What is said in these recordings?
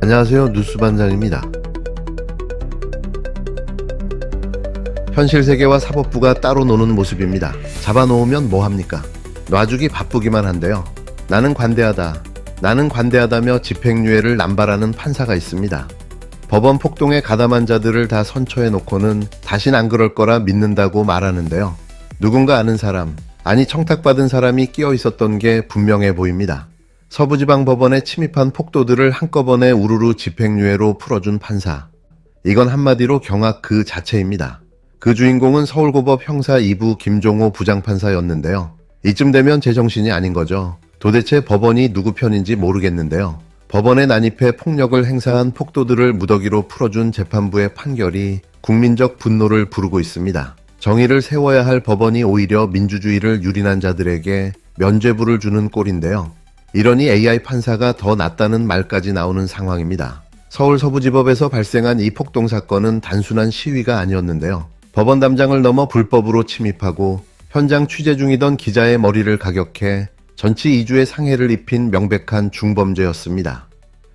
안녕하세요. 뉴스반장입니다. 현실세계와 사법부가 따로 노는 모습입니다. 잡아놓으면 뭐합니까? 놔주기 바쁘기만 한데요. 나는 관대하다며 집행유예를 남발하는 판사가 있습니다. 법원 폭동에 가담한 자들을 다 선처해놓고는 다신 안 그럴 거라 믿는다고 말하는데요. 누군가 아는 사람, 아니 청탁받은 사람이 끼어 있었던 게 분명해 보입니다. 서부지방법원에 침입한 폭도들을 한꺼번에 우르르 집행유예로 풀어준 판사. 이건 한마디로 경악 그 자체입니다. 그 주인공은 서울고법 형사 2부 김종호 부장판사였는데요. 이쯤 되면 제정신이 아닌 거죠. 도대체 법원이 누구 편인지 모르겠는데요. 법원에 난입해 폭력을 행사한 폭도들을 무더기로 풀어준 재판부의 판결이 국민적 분노를 부르고 있습니다. 정의를 세워야 할 법원이 오히려 민주주의를 유린한 자들에게 면죄부를 주는 꼴인데요. 이러니 AI 판사가 더 낫다는 말까지 나오는 상황입니다. 서울 서부지법에서 발생한 이 폭동 사건은 단순한 시위가 아니었는데요. 법원 담장을 넘어 불법으로 침입하고 현장 취재 중이던 기자의 머리를 가격해 전치 2주의 상해를 입힌 명백한 중범죄였습니다.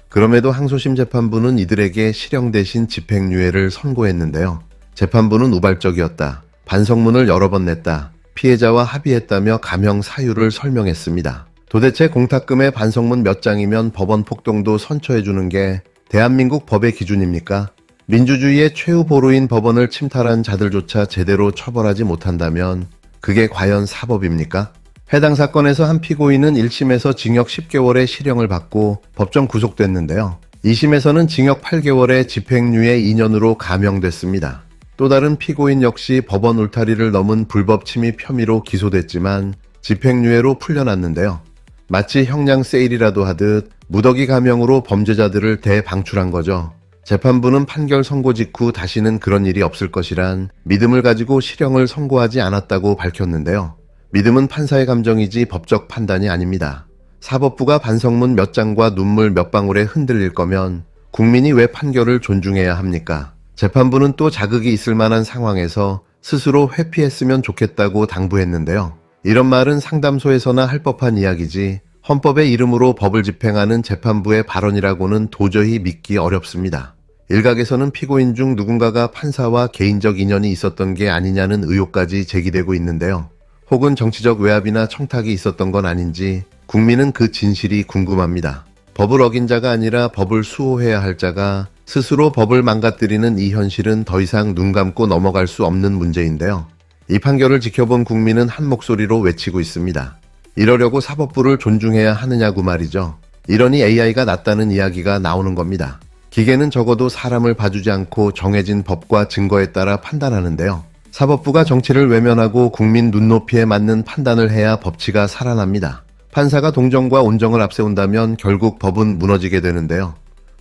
그럼에도 항소심 재판부는 이들에게 실형 대신 집행유예를 선고했는데요. 재판부는 우발적이었다. 반성문을 여러 번 냈다. 피해자와 합의했다며 감형 사유를 설명했습니다. 도대체 공탁금의 반성문 몇 장이면 법원 폭동도 선처해주는 게 대한민국 법의 기준입니까? 민주주의의 최후 보루인 법원을 침탈한 자들조차 제대로 처벌하지 못한다면 그게 과연 사법입니까? 해당 사건에서 한 피고인은 1심에서 징역 10개월의 실형을 받고 법정 구속됐는데요. 2심에서는 징역 8개월에 집행유예 2년으로 감형됐습니다. 또 다른 피고인 역시 법원 울타리를 넘은 불법 침입 혐의로 기소됐지만 집행유예로 풀려났는데요. 마치 형량 세일이라도 하듯 무더기 감형으로 범죄자들을 대방출한 거죠. 재판부는 판결 선고 직후 다시는 그런 일이 없을 것이란 믿음을 가지고 실형을 선고하지 않았다고 밝혔는데요. 믿음은 판사의 감정이지 법적 판단이 아닙니다. 사법부가 반성문 몇 장과 눈물 몇 방울에 흔들릴 거면 국민이 왜 판결을 존중해야 합니까? 재판부는 또 자극이 있을 만한 상황에서 스스로 회피했으면 좋겠다고 당부했는데요. 이런 말은 상담소에서나 할 법한 이야기지 헌법의 이름으로 법을 집행하는 재판부의 발언이라고는 도저히 믿기 어렵습니다. 일각에서는 피고인 중 누군가가 판사와 개인적 인연이 있었던 게 아니냐는 의혹까지 제기되고 있는데요. 혹은 정치적 외압이나 청탁이 있었던 건 아닌지 국민은 그 진실이 궁금합니다. 법을 어긴 자가 아니라 법을 수호해야 할 자가 스스로 법을 망가뜨리는 이 현실은 더 이상 눈 감고 넘어갈 수 없는 문제인데요. 이 판결을 지켜본 국민은 한 목소리로 외치고 있습니다. 이러려고 사법부를 존중해야 하느냐고 말이죠. 이러니 AI가 낫다는 이야기가 나오는 겁니다. 기계는 적어도 사람을 봐주지 않고 정해진 법과 증거에 따라 판단하는데요. 사법부가 정치를 외면하고 국민 눈높이에 맞는 판단을 해야 법치가 살아납니다. 판사가 동정과 온정을 앞세운다면 결국 법은 무너지게 되는데요.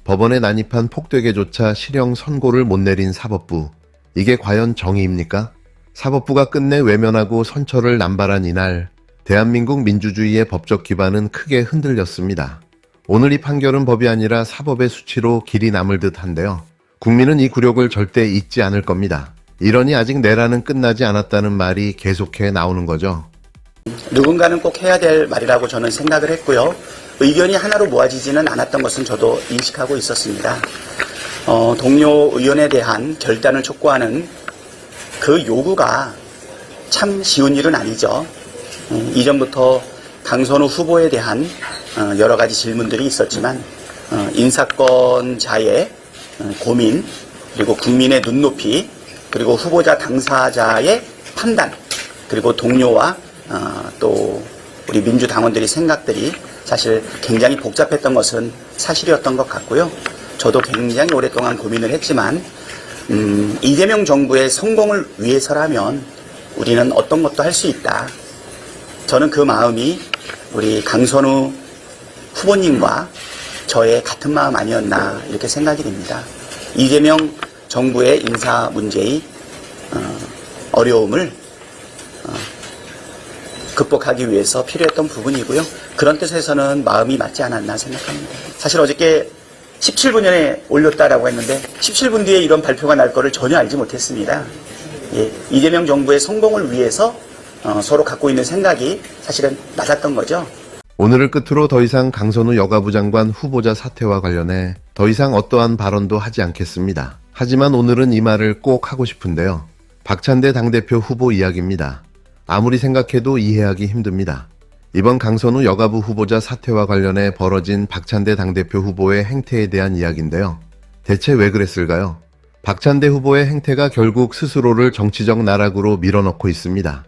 법원에 난입한 폭되게조차 실형 선고를 못 내린 사법부. 이게 과연 정의입니까? 사법부가 끝내 외면하고 선처를 남발한 이날, 대한민국 민주주의의 법적 기반은 크게 흔들렸습니다. 오늘 이 판결은 법이 아니라 사법의 수치로 길이 남을 듯한데요. 국민은 이 굴욕을 절대 잊지 않을 겁니다. 이러니 아직 내란은 끝나지 않았다는 말이 계속해 나오는 거죠. 누군가는 꼭 해야 될 말이라고 저는 생각을 했고요. 의견이 하나로 모아지지는 않았던 것은 저도 인식하고 있었습니다. 동료 의원에 대한 결단을 촉구하는 그 요구가 참 쉬운 일은 아니죠. 이전부터 강선우 후보에 대한 여러 가지 질문들이 있었지만 인사권자의 고민, 그리고 국민의 눈높이, 그리고 후보자 당사자의 판단, 그리고 동료와 또 우리 민주당원들의 생각들이 사실 굉장히 복잡했던 것은 사실이었던 것 같고요. 저도 굉장히 오랫동안 고민을 했지만 이재명 정부의 성공을 위해서라면 우리는 어떤 것도 할 수 있다. 저는 그 마음이 우리 강선우 후보님과 저의 같은 마음 아니었나 이렇게 생각이 됩니다. 이재명 정부의 인사 문제의 어려움을 극복하기 위해서 필요했던 부분이고요. 그런 뜻에서는 마음이 맞지 않았나 생각합니다. 사실 어저께 17분 전에 올렸다라고 했는데 17분 뒤에 이런 발표가 날 거를 전혀 알지 못했습니다. 예, 이재명 정부의 성공을 위해서 서로 갖고 있는 생각이 사실은 맞았던 거죠. 오늘을 끝으로 더 이상 강선우 여가부 장관 후보자 사퇴와 관련해 더 이상 어떠한 발언도 하지 않겠습니다. 하지만 오늘은 이 말을 꼭 하고 싶은데요. 박찬대 당대표 후보 이야기입니다. 아무리 생각해도 이해하기 힘듭니다. 이번 강선우 여가부 후보자 사퇴와 관련해 벌어진 박찬대 당대표 후보의 행태에 대한 이야기인데요. 대체 왜 그랬을까요? 박찬대 후보의 행태가 결국 스스로를 정치적 나락으로 밀어넣고 있습니다.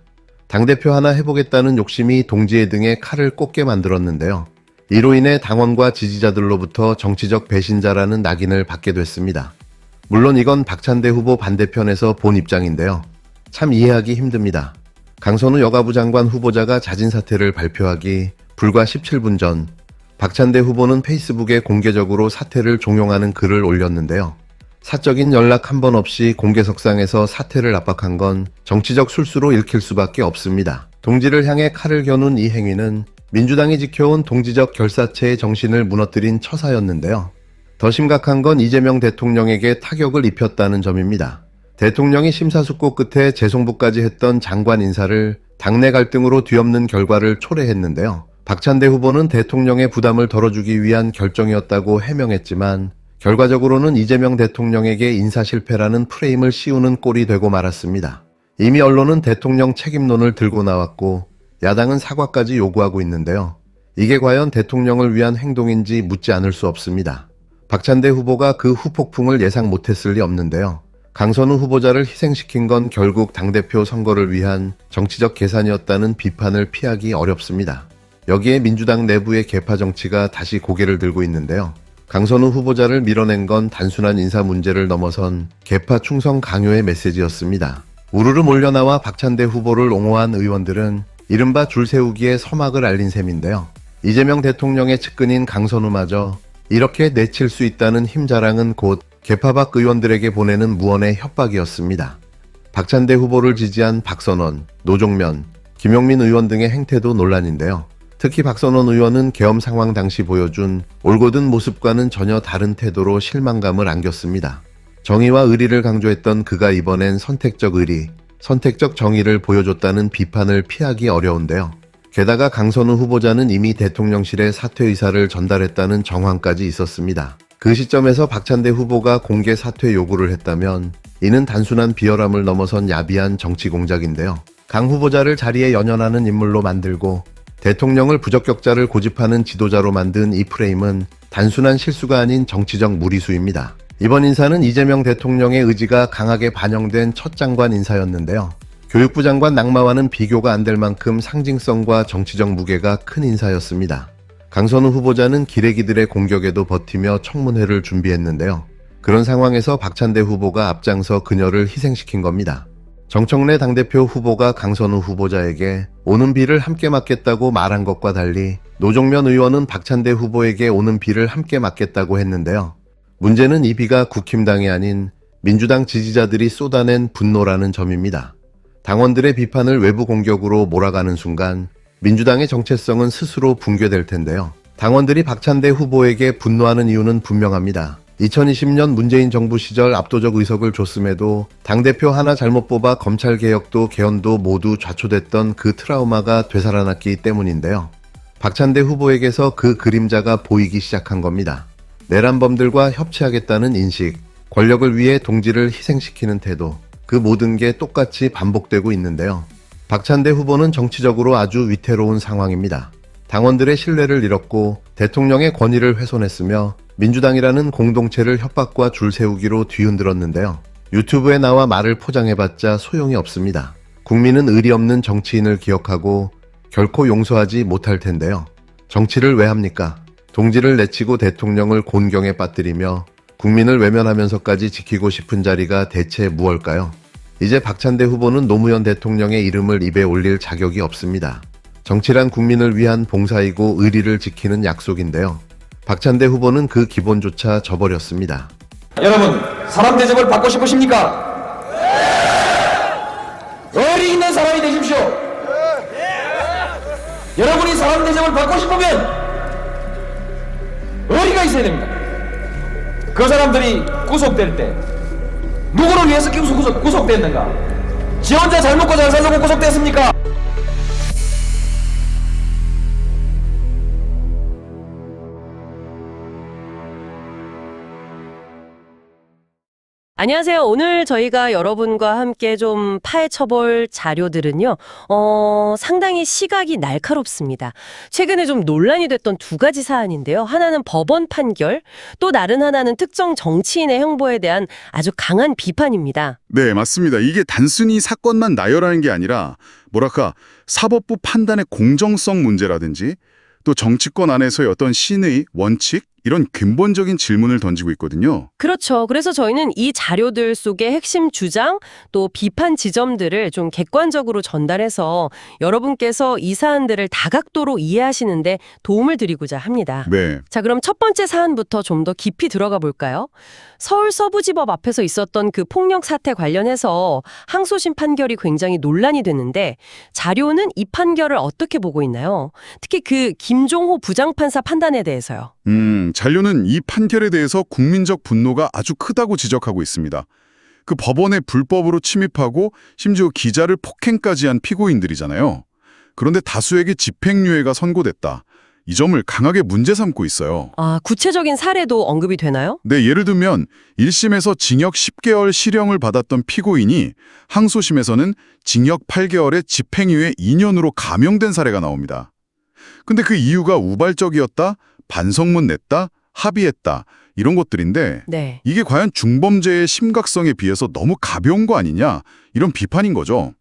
당대표 하나 해보겠다는 욕심이 동지애 등에 칼을 꽂게 만들었는데요. 이로 인해 당원과 지지자들로부터 정치적 배신자라는 낙인을 받게 됐습니다. 물론 이건 박찬대 후보 반대편에서 본 입장인데요. 참 이해하기 힘듭니다. 강선우 여가부 장관 후보자가 자진 사퇴를 발표하기 불과 17분 전 박찬대 후보는 페이스북에 공개적으로 사퇴를 종용하는 글을 올렸는데요. 사적인 연락 한 번 없이 공개석상에서 사퇴를 압박한 건 정치적 술수로 읽힐 수밖에 없습니다. 동지를 향해 칼을 겨눈 이 행위는 민주당이 지켜온 동지적 결사체의 정신을 무너뜨린 처사였는데요. 더 심각한 건 이재명 대통령에게 타격을 입혔다는 점입니다. 대통령이 심사숙고 끝에 재송부까지 했던 장관 인사를 당내 갈등으로 뒤엎는 결과를 초래했는데요. 박찬대 후보는 대통령의 부담을 덜어주기 위한 결정이었다고 해명했지만 결과적으로는 이재명 대통령에게 인사 실패라는 프레임을 씌우는 꼴이 되고 말았습니다. 이미 언론은 대통령 책임론을 들고 나왔고 야당은 사과까지 요구하고 있는데요. 이게 과연 대통령을 위한 행동인지 묻지 않을 수 없습니다. 박찬대 후보가 그 후폭풍을 예상 못했을 리 없는데요. 강선우 후보자를 희생시킨 건 결국 당대표 선거를 위한 정치적 계산이었다는 비판을 피하기 어렵습니다. 여기에 민주당 내부의 계파 정치가 다시 고개를 들고 있는데요. 강선우 후보자를 밀어낸 건 단순한 인사 문제를 넘어선 계파 충성 강요의 메시지였습니다. 우르르 몰려나와 박찬대 후보를 옹호한 의원들은 이른바 줄 세우기에 서막을 알린 셈인데요. 이재명 대통령의 측근인 강선우마저 이렇게 내칠 수 있다는 힘 자랑은 곧 계파 밖 의원들에게 보내는 무언의 협박이었습니다. 박찬대 후보를 지지한 박선원, 노종면, 김용민 의원 등의 행태도 논란인데요. 특히 박선원 의원은 계엄 상황 당시 보여준 올곧은 모습과는 전혀 다른 태도로 실망감을 안겼습니다. 정의와 의리를 강조했던 그가 이번엔 선택적 의리, 선택적 정의를 보여줬다는 비판을 피하기 어려운데요. 게다가 강선우 후보자는 이미 대통령실에 사퇴 의사를 전달했다는 정황까지 있었습니다. 그 시점에서 박찬대 후보가 공개 사퇴 요구를 했다면 이는 단순한 비열함을 넘어선 야비한 정치 공작인데요. 강 후보자를 자리에 연연하는 인물로 만들고 대통령을 부적격자를 고집하는 지도자로 만든 이 프레임은 단순한 실수가 아닌 정치적 무리수입니다. 이번 인사는 이재명 대통령의 의지가 강하게 반영된 첫 장관 인사였는데요. 교육부 장관 낙마와는 비교가 안 될 만큼 상징성과 정치적 무게가 큰 인사였습니다. 강선우 후보자는 기레기들의 공격에도 버티며 청문회를 준비했는데요. 그런 상황에서 박찬대 후보가 앞장서 그녀를 희생시킨 겁니다. 정청래 당대표 후보가 강선우 후보자에게 오는 비를 함께 맞겠다고 말한 것과 달리 노종면 의원은 박찬대 후보에게 오는 비를 함께 맞겠다고 했는데요. 문제는 이 비가 국힘당이 아닌 민주당 지지자들이 쏟아낸 분노라는 점입니다. 당원들의 비판을 외부 공격으로 몰아가는 순간 민주당의 정체성은 스스로 붕괴될 텐데요. 당원들이 박찬대 후보에게 분노하는 이유는 분명합니다. 2020년 문재인 정부 시절 압도적 의석을 줬음에도 당대표 하나 잘못 뽑아 검찰개혁도 개헌도 모두 좌초됐던 그 트라우마가 되살아났기 때문인데요. 박찬대 후보에게서 그 그림자가 보이기 시작한 겁니다. 내란범들과 협치하겠다는 인식, 권력을 위해 동지를 희생시키는 태도, 그 모든 게 똑같이 반복되고 있는데요. 박찬대 후보는 정치적으로 아주 위태로운 상황입니다. 당원들의 신뢰를 잃었고 대통령의 권위를 훼손했으며 민주당이라는 공동체를 협박과 줄 세우기로 뒤흔들었는데요. 유튜브에 나와 말을 포장해봤자 소용이 없습니다. 국민은 의리 없는 정치인을 기억하고 결코 용서하지 못할 텐데요. 정치를 왜 합니까? 동지를 내치고 대통령을 곤경에 빠뜨리며 국민을 외면하면서까지 지키고 싶은 자리가 대체 무엇일까요? 이제 박찬대 후보는 노무현 대통령의 이름을 입에 올릴 자격이 없습니다. 정치란 국민을 위한 봉사이고 의리를 지키는 약속인데요. 박찬대 후보는 그 기본조차 저버렸습니다. 여러분, 사람 대접을 받고 싶으십니까? 의리 있는 사람이 되십시오. 여러분이 사람 대접을 받고 싶으면 의리가 있어야 됩니다. 그 사람들이 구속될 때 누구를 위해서 구속됐는가? 지 혼자 잘 먹고 잘 살려고 구속됐습니까? 안녕하세요. 오늘 저희가 여러분과 함께 좀 파헤쳐볼 자료들은요, 상당히 시각이 날카롭습니다. 최근에 좀 논란이 됐던 두 가지 사안인데요. 하나는 법원 판결, 또 다른 하나는 특정 정치인의 행보에 대한 아주 강한 비판입니다. 네, 맞습니다. 이게 단순히 사건만 나열하는 게 아니라 뭐랄까 사법부 판단의 공정성 문제라든지 또 정치권 안에서의 어떤 신의, 원칙 이런 근본적인 질문을 던지고 있거든요. 그렇죠. 그래서 저희는 이 자료들 속의 핵심 주장, 또 비판 지점들을 좀 객관적으로 전달해서 여러분께서 이 사안들을 다각도로 이해하시는데 도움을 드리고자 합니다. 네. 자, 그럼 첫 번째 사안부터 좀 더 깊이 들어가 볼까요? 서울 서부지법 앞에서 있었던 그 폭력 사태 관련해서 항소심 판결이 굉장히 논란이 됐는데 자료는 이 판결을 어떻게 보고 있나요? 특히 그 김종호 부장판사 판단에 대해서요. 잔류는 이 판결에 대해서 국민적 분노가 아주 크다고 지적하고 있습니다. 그 법원에 불법으로 침입하고 심지어 기자를 폭행까지 한 피고인들이잖아요. 그런데 다수에게 집행유예가 선고됐다. 이 점을 강하게 문제 삼고 있어요. 아, 구체적인 사례도 언급이 되나요? 네, 예를 들면 1심에서 징역 10개월 실형을 받았던 피고인이 항소심에서는 징역 8개월에 집행유예 2년으로 감형된 사례가 나옵니다. 근데 그 이유가 우발적이었다, 반성문 냈다, 합의했다 이런 것들인데 네. 이게 과연 중범죄의 심각성에 비해서 너무 가벼운 거 아니냐 이런 비판인 거죠.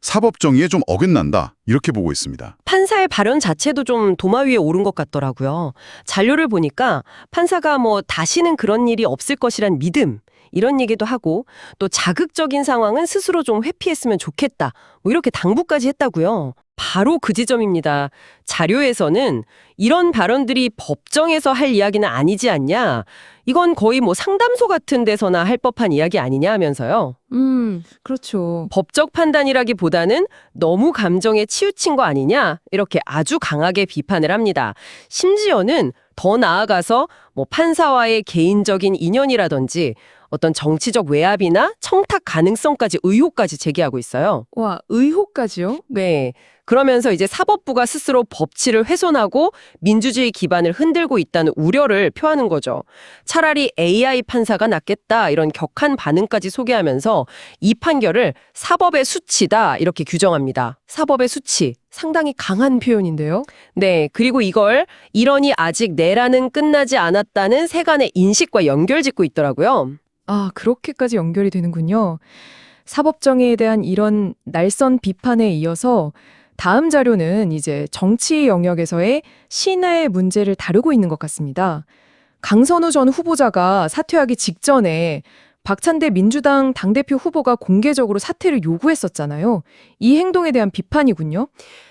사법 정의에 좀 어긋난다 이렇게 보고 있습니다. 판사의 발언 자체도 좀 도마 위에 오른 것 같더라고요. 잔료를 보니까 판사가 뭐 다시는 그런 일이 없을 것이란 믿음 이런 얘기도 하고 또 자극적인 상황은 스스로 좀 회피했으면 좋겠다 뭐 이렇게 당부까지 했다고요. 바로 그 지점입니다. 자료에서는 이런 발언들이 법정에서 할 이야기는 아니지 않냐. 이건 거의 뭐 상담소 같은 데서나 할 법한 이야기 아니냐 하면서요. 그렇죠. 법적 판단이라기보다는 너무 감정에 치우친 거 아니냐 이렇게 아주 강하게 비판을 합니다. 심지어는 더 나아가서 뭐 판사와의 개인적인 인연이라든지 어떤 정치적 외압이나 청탁 가능성까지 의혹까지 제기하고 있어요. 와, 의혹까지요? 네. 그러면서 이제 사법부가 스스로 법치를 훼손하고 민주주의 기반을 흔들고 있다는 우려를 표하는 거죠. 차라리 AI 판사가 낫겠다 이런 격한 반응까지 소개하면서 이 판결을 사법의 수치다 이렇게 규정합니다. 사법의 수치. 상당히 강한 표현인데요. 네. 그리고 이걸 일언이 아직 내란은 끝나지 않았다는 세간의 인식과 연결짓고 있더라고요. 아, 그렇게까지 연결이 되는군요. 사법정의에 대한 이런 날선 비판에 이어서 다음 자료는 이제 정치 영역에서의 신하의 문제를 다루고 있는 것 같습니다. 강선우 전 후보자가 사퇴하기 직전에 박찬대 민주당 당대표 후보가 공개적으로 사퇴를 요구했었잖아요. 이 행동에 대한 비판이군요.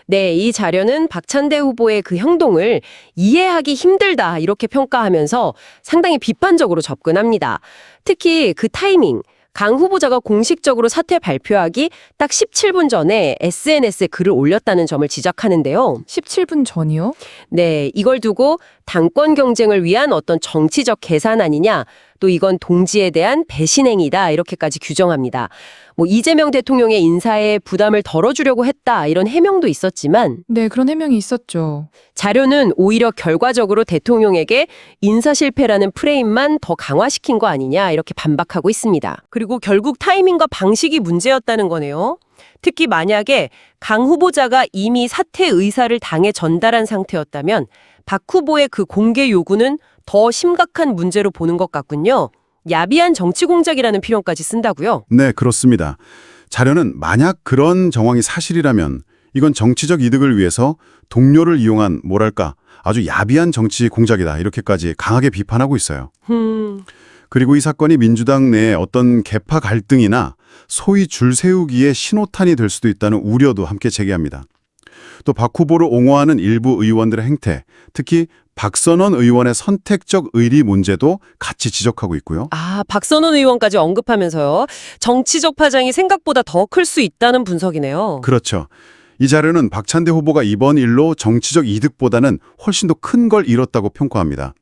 네, 이 자료는 박찬대 후보의 그 행동을 이해하기 힘들다 이렇게 평가하면서 상당히 비판적으로 접근합니다. 특히 그 타이밍, 강 후보자가 공식적으로 사퇴 발표하기 딱 17분 전에 SNS에 글을 올렸다는 점을 지적하는데요. 17분 전이요? 네, 이걸 두고 당권 경쟁을 위한 어떤 정치적 계산 아니냐, 또 이건 동지에 대한 배신행위다 이렇게까지 규정합니다. 뭐 이재명 대통령의 인사에 부담을 덜어주려고 했다 이런 해명도 있었지만 네, 그런 해명이 있었죠. 자료는 오히려 결과적으로 대통령에게 인사 실패라는 프레임만 더 강화시킨 거 아니냐 이렇게 반박하고 있습니다. 그리고 결국 타이밍과 방식이 문제였다는 거네요. 특히 만약에 강 후보자가 이미 사퇴 의사를 당에 전달한 상태였다면 박 후보의 그 공개 요구는 더 심각한 문제로 보는 것 같군요. 야비한 정치 공작이라는 표현까지 쓴다고요? 네, 그렇습니다. 자료는 만약 그런 정황이 사실이라면 이건 정치적 이득을 위해서 동료를 이용한 뭐랄까 아주 야비한 정치 공작이다 이렇게까지 강하게 비판하고 있어요. 그리고 이 사건이 민주당 내에 어떤 계파 갈등이나 소위 줄 세우기의 신호탄이 될 수도 있다는 우려도 함께 제기합니다. 또 박 후보를 옹호하는 일부 의원들의 행태, 특히 박선원 의원의 선택적 의리 문제도 같이 지적하고 있고요. 아, 박선원 의원까지 언급하면서요. 정치적 파장이 생각보다 더 클 수 있다는 분석이네요. 그렇죠. 이 자료는 박찬대 후보가 이번 일로 정치적 이득보다는 훨씬 더 큰 걸 잃었다고 평가합니다.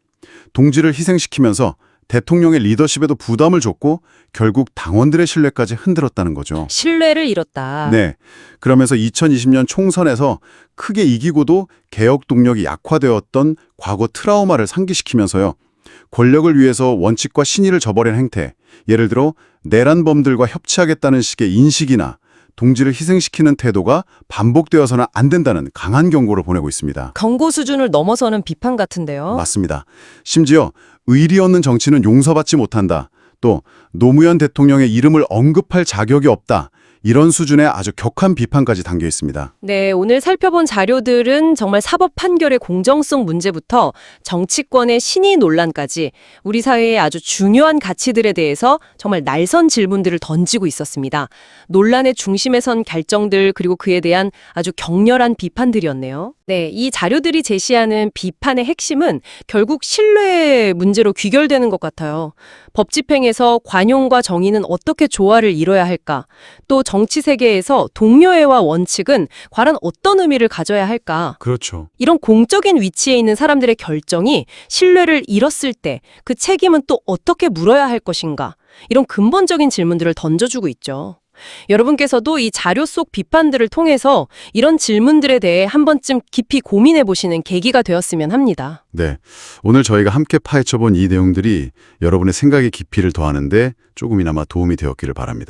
동지를 희생시키면서 대통령의 리더십에도 부담을 줬고 결국 당원들의 신뢰까지 흔들었다는 거죠. 신뢰를 잃었다. 네. 그러면서 2020년 총선에서 크게 이기고도 개혁 동력이 약화되었던 과거 트라우마를 상기시키면서요. 권력을 위해서 원칙과 신의를 저버린 행태, 예를 들어 내란범들과 협치하겠다는 식의 인식이나 동지를 희생시키는 태도가 반복되어서는 안 된다는 강한 경고를 보내고 있습니다. 경고 수준을 넘어서는 비판 같은데요. 맞습니다. 심지어 의리 없는 정치는 용서받지 못한다. 또 노무현 대통령의 이름을 언급할 자격이 없다. 이런 수준의 아주 격한 비판까지 담겨 있습니다. 네, 오늘 살펴본 자료들은 정말 사법 판결의 공정성 문제부터 정치권의 신의 논란까지 우리 사회의 아주 중요한 가치들에 대해서 정말 날선 질문들을 던지고 있었습니다. 논란의 중심에 선 결정들 그리고 그에 대한 아주 격렬한 비판들이었네요. 네, 이 자료들이 제시하는 비판의 핵심은 결국 신뢰의 문제로 귀결되는 것 같아요. 법 집행에서 관용과 정의는 어떻게 조화를 이뤄야 할까? 또 정치 세계에서 동료애와 원칙은 과연 어떤 의미를 가져야 할까? 그렇죠. 이런 공적인 위치에 있는 사람들의 결정이 신뢰를 잃었을 때 그 책임은 또 어떻게 물어야 할 것인가? 이런 근본적인 질문들을 던져주고 있죠. 여러분께서도 이 자료 속 비판들을 통해서 이런 질문들에 대해 한 번쯤 깊이 고민해 보시는 계기가 되었으면 합니다. 네, 오늘 저희가 함께 파헤쳐본 이 내용들이 여러분의 생각의 깊이를 더하는데 조금이나마 도움이 되었기를 바랍니다.